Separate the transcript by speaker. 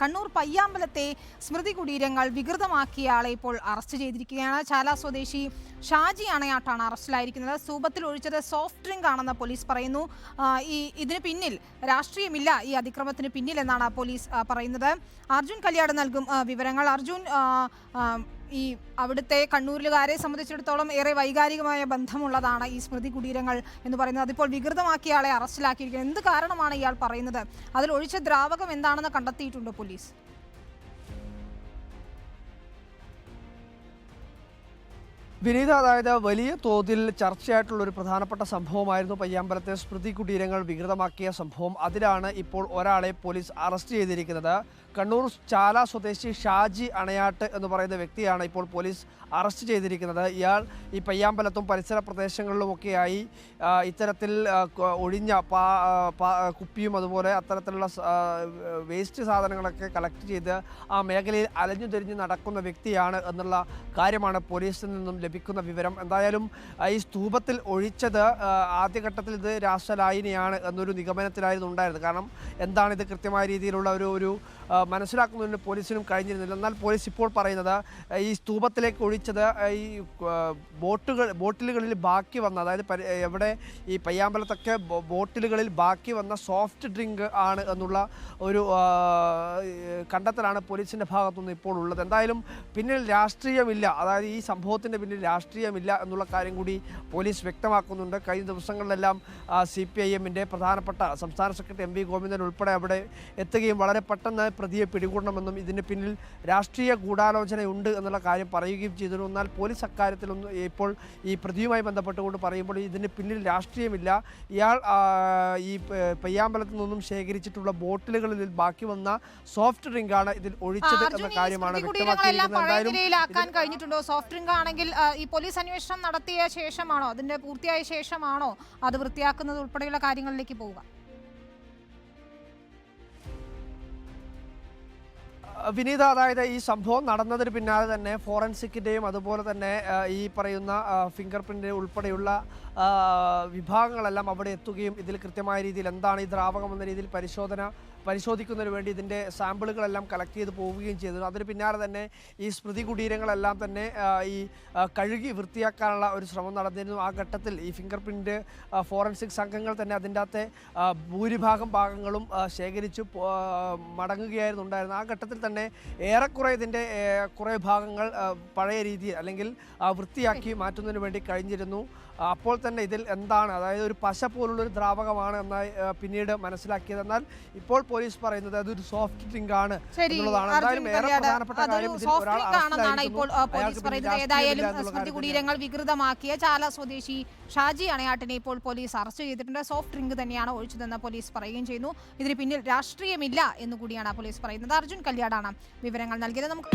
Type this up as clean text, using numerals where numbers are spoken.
Speaker 1: കണ്ണൂർ പയ്യാമ്പലത്തെ സ്മൃതി കുടീരങ്ങൾ വികൃതമാക്കിയ ആളെ ഇപ്പോൾ അറസ്റ്റ് ചെയ്തിരിക്കുകയാണ്. ചാല സ്വദേശി ഷാജി അണയാട്ടാണ് അറസ്റ്റിലായിരിക്കുന്നത്. സൂപത്തിൽ ഒഴിച്ചത് സോഫ്റ്റ് ഡ്രിങ്ക് ആണെന്ന് പോലീസ് പറയുന്നു. ഇതിന് പിന്നിൽ രാഷ്ട്രീയമില്ല, ഈ അതിക്രമത്തിന് പിന്നിൽ എന്നാണ് പോലീസ് പറയുന്നത്. അർജുൻ കല്യാട് നൽകും വിവരങ്ങൾ. അർജുൻ, ഈ അവിടുത്തെ കണ്ണൂരിലുകാരെ സംബന്ധിച്ചിടത്തോളം ഏറെ വൈകാരികമായ ബന്ധമുള്ളതാണ് ഈ സ്മൃതി കുടീരങ്ങൾ എന്ന് പറയുന്നത്. അതിപ്പോൾ വികൃതമാക്കിയ ആളെ അറസ്റ്റിലാക്കിയിരിക്കുന്നത്. എന്ത് കാരണമാണ് ഇയാൾ പറയുന്നത്? അതിൽ ഒഴിച്ച ദ്രാവകം എന്താണെന്ന് കണ്ടെത്തിയിട്ടുണ്ടോ പോലീസ്?
Speaker 2: വിനീത, അതായത് വലിയ തോതിൽ ചർച്ചയായിട്ടുള്ള ഒരു പ്രധാനപ്പെട്ട സംഭവമായിരുന്നു പയ്യാമ്പലത്തെ സ്മൃതി കുടീരങ്ങൾ വികൃതമാക്കിയ സംഭവം. അതിലാണ് ഇപ്പോൾ ഒരാളെ പോലീസ് അറസ്റ്റ് ചെയ്തിരിക്കുന്നത്. കണ്ണൂർ ചാല സ്വദേശി ഷാജി അണയാട്ട് എന്ന് പറയുന്ന വ്യക്തിയാണ് ഇപ്പോൾ പോലീസ് അറസ്റ്റ് ചെയ്തിരിക്കുന്നത്. ഇയാൾ ഈ പയ്യാമ്പലത്തും പരിസര പ്രദേശങ്ങളിലുമൊക്കെയായി ഇത്തരത്തിൽ ഒഴിഞ്ഞ കുപ്പിയും അതുപോലെ അത്തരത്തിലുള്ള വേസ്റ്റ് സാധനങ്ങളൊക്കെ കളക്ട് ചെയ്ത് ആ മേഖലയിൽ അലഞ്ഞു തിരിഞ്ഞ് നടക്കുന്ന വ്യക്തിയാണ് എന്നുള്ള കാര്യമാണ് പോലീസിൽ നിന്നും ലഭിക്കുന്ന വിവരം. എന്തായാലും ഈ സ്തൂപത്തിൽ ഒഴിച്ചത് ആദ്യഘട്ടത്തിൽ ഇത് രാസലായിനിയാണ് എന്നൊരു നിഗമനത്തിലായിരുന്നു ഉണ്ടായിരുന്നത്. കാരണം എന്താണിത് കൃത്യമായ രീതിയിലുള്ള ഒരു മനസ്സിലാക്കുന്നതിന് പോലീസിനും കഴിഞ്ഞിരുന്നില്ല. എന്നാൽ പോലീസ് ഇപ്പോൾ പറയുന്നത് ഈ സ്തൂപത്തിലേക്ക് ഒഴിച്ചത് ഈ ബോട്ടിലുകളിൽ ബാക്കി വന്ന, അതായത് എവിടെ ഈ പയ്യാമ്പലത്തൊക്കെ ബോട്ടിലുകളിൽ ബാക്കി വന്ന സോഫ്റ്റ് ഡ്രിങ്ക് ആണ് എന്നുള്ള ഒരു കണ്ടെത്തലാണ് പോലീസിൻ്റെ ഭാഗത്തുനിന്ന് ഇപ്പോൾ ഉള്ളത്. എന്തായാലും പിന്നിൽ രാഷ്ട്രീയമില്ല, അതായത് ഈ സംഭവത്തിൻ്റെ പിന്നിൽ രാഷ്ട്രീയമില്ല എന്നുള്ള കാര്യം കൂടി പോലീസ് വ്യക്തമാക്കുന്നുണ്ട്. കഴിഞ്ഞ ദിവസങ്ങളിലെല്ലാം CPIM-ൻ്റെ പ്രധാനപ്പെട്ട സംസ്ഥാന സെക്രട്ടറി MV ഗോവിന്ദൻ ഉൾപ്പെടെ അവിടെ എത്തുകയും വളരെ പെട്ടെന്ന് പ്രതിയെ പിടികൂടണമെന്നും ഇതിന് പിന്നിൽ രാഷ്ട്രീയ ഗൂഢാലോചനയുണ്ട് എന്നുള്ള കാര്യം പറയുകയും ചെയ്തിരുന്നു. എന്നാൽ പോലീസ് അക്കാര്യത്തിലൊന്നും ഇപ്പോൾ ഈ പ്രതിയുമായി ബന്ധപ്പെട്ടുകൊണ്ട് പറയുമ്പോൾ ഇതിന് പിന്നിൽ രാഷ്ട്രീയമില്ല, ഇയാൾ ഈ പയ്യാമ്പലത്തിൽ നിന്നും ശേഖരിച്ചിട്ടുള്ള ബോട്ടിലുകളിൽ ബാക്കി വന്ന സോഫ്റ്റ് ഡ്രിങ്ക് ആണ് ഇതിൽ ഒഴിച്ചത് എന്ന കാര്യമാണ്
Speaker 1: വ്യക്തമാക്കിയിരിക്കുന്നത്. കഴിഞ്ഞിട്ടുണ്ടോ? സോഫ്റ്റ് ഡ്രിങ്ക് ആണെങ്കിൽ ഈ പോലീസ് അന്വേഷണം നടത്തിയ ശേഷമാണോ, അതിന്റെ പൂർത്തിയായ ശേഷമാണോ അത് വൃത്തിയാക്കുന്നത് ഉൾപ്പെടെയുള്ള കാര്യങ്ങളിലേക്ക് പോവുക?
Speaker 2: വിനീത, അതായത് ഈ സംഭവം നടന്നതിന് പിന്നാലെ തന്നെ ഫോറൻസിക്കിൻ്റെയും അതുപോലെ തന്നെ ഈ പറയുന്ന ഫിംഗർ പ്രിൻ്റ് ഉൾപ്പെടെയുള്ള വിഭാഗങ്ങളെല്ലാം അവിടെ എത്തുകയും ഇതിൽ കൃത്യമായ രീതിയിൽ എന്താണ് ഈ ദ്രാവകം എന്ന രീതിയിൽ പരിശോധിക്കുന്നതിന് വേണ്ടി ഇതിൻ്റെ സാമ്പിളുകളെല്ലാം കളക്ട് ചെയ്ത് പോവുകയും ചെയ്തു. അതിന് പിന്നാലെ തന്നെ ഈ സ്മൃതി കുടീരങ്ങളെല്ലാം തന്നെ ഈ കഴുകി വൃത്തിയാക്കാനുള്ള ഒരു ശ്രമം നടന്നിരുന്നു. ആ ഘട്ടത്തിൽ ഈ ഫിംഗർ പ്രിൻ്റ് ഫോറൻസിക് സംഘങ്ങൾ തന്നെ അതിൻ്റെ അകത്തെ ഭൂരിഭാഗം ഭാഗങ്ങളും ശേഖരിച്ച് മടങ്ങുകയായിരുന്നു ഉണ്ടായിരുന്നത്. ആ ഘട്ടത്തിൽ തന്നെ ഏറെക്കുറെ ഇതിൻ്റെ കുറേ ഭാഗങ്ങൾ പഴയ രീതിയിൽ അല്ലെങ്കിൽ വൃത്തിയാക്കി മാറ്റുന്നതിന് വേണ്ടി കഴിഞ്ഞിരുന്നു. അപ്പോൾ തന്നെ ഇതിൽ എന്താണ്, അതായത് ഒരു പശ പോലുള്ളൊരു ദ്രാവകമാണ് എന്നായി പിന്നീട് മനസ്സിലാക്കിയത്. എന്നാൽ ഇപ്പോൾ പോലീസ് പറയുന്നത് അതൊരു സോഫ്റ്റ് ഡ്രിങ്ക് ആണ് എന്നുള്ളതാണ്. എന്തായാലും ഏറെ പ്രധാനപ്പെട്ട കാര്യം
Speaker 1: സ്മൃതി കുടീരങ്ങൾ വികൃതമാക്കിയ ചാല സ്വദേശി ഷാജി അണയാട്ടിനെ ഇപ്പോൾ പോലീസ് അറസ്റ്റ് ചെയ്തിട്ടുണ്ട്. സോഫ്റ്റ് ഡ്രിങ്ക് തന്നെയാണ് ഒഴിച്ചതെന്ന് പോലീസ് പറയുകയും ചെയ്യുന്നു. ഇതിന് പിന്നിൽ രാഷ്ട്രീയമില്ല എന്നുകൂടിയാണ് പോലീസ് പറയുന്നത്. അർജുൻ കല്യാടാണ് വിവരങ്ങൾ നൽകിയത്. നമുക്ക്